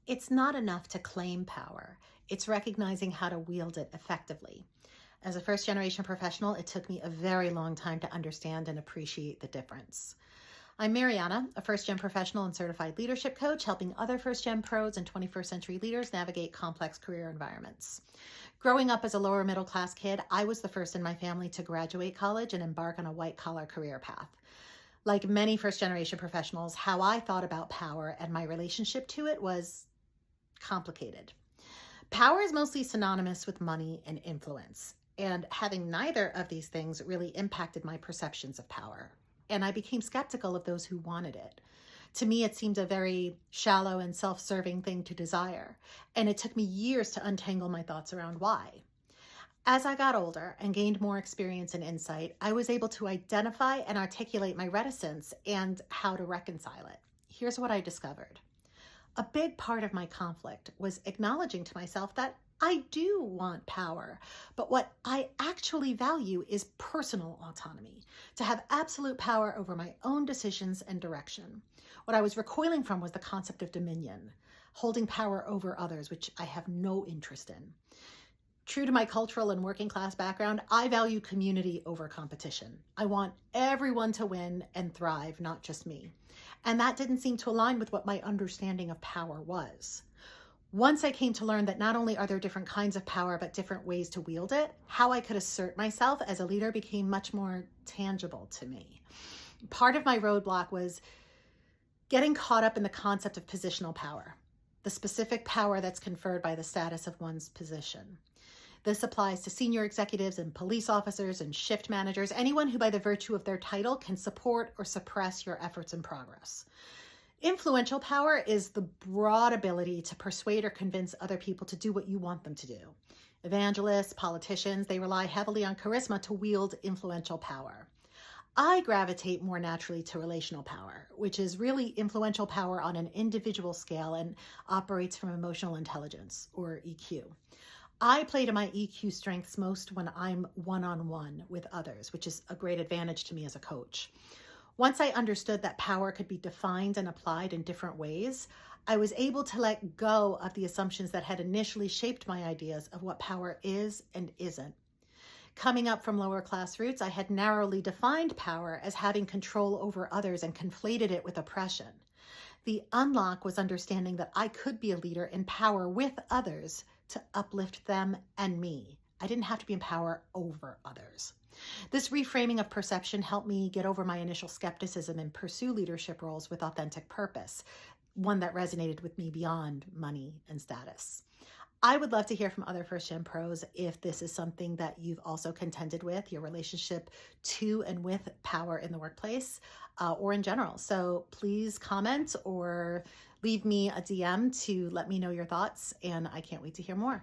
It's not enough to claim power. It's recognizing how to wield it effectively. As a first-generation professional, it took me a very long time to understand and appreciate the difference. I'm Mariana, a first-gen professional and certified leadership coach, helping other first-gen pros and 21st century leaders navigate complex career environments. Growing up as a lower middle-class kid, I was the first in my family to graduate college and embark on a white-collar career path. Like many first-generation professionals, how I thought about power and my relationship to it was complicated. Power is mostly synonymous with money and influence, and having neither of these things really impacted my perceptions of power. And I became skeptical of those who wanted it. To me, it seemed a very shallow and self-serving thing to desire, and it took me years to untangle my thoughts around why. As I got older and gained more experience and insight, I was able to identify and articulate my reticence and how to reconcile it. Here's what I discovered. A big part of my conflict was acknowledging to myself that I do want power, but what I actually value is personal autonomy, to have absolute power over my own decisions and direction. What I was recoiling from was the concept of dominion, holding power over others, which I have no interest in. True to my cultural and working class background, I value community over competition. I want everyone to win and thrive, not just me. And that didn't seem to align with what my understanding of power was. Once I came to learn that not only are there different kinds of power, but different ways to wield it, how I could assert myself as a leader became much more tangible to me. Part of my roadblock was getting caught up in the concept of positional power, the specific power that's conferred by the status of one's position. This applies to senior executives and police officers and shift managers, anyone who by the virtue of their title can support or suppress your efforts and progress. Influential power is the broad ability to persuade or convince other people to do what you want them to do. Evangelists, politicians, they rely heavily on charisma to wield influential power. I gravitate more naturally to relational power, which is really influential power on an individual scale and operates from emotional intelligence, or EQ. I play to my EQ strengths most when I'm one-on-one with others, which is a great advantage to me as a coach. Once I understood that power could be defined and applied in different ways, I was able to let go of the assumptions that had initially shaped my ideas of what power is and isn't. Coming up from lower class roots, I had narrowly defined power as having control over others and conflated it with oppression. The unlock was understanding that I could be a leader in power with others to uplift them and me. I didn't have to be in power over others. This reframing of perception helped me get over my initial skepticism and pursue leadership roles with authentic purpose, one that resonated with me beyond money and status. I would love to hear from other first-gen pros if this is something that you've also contended with, your relationship to and with power in the workplace or in general. So please comment or leave me a DM to let me know your thoughts, and I can't wait to hear more.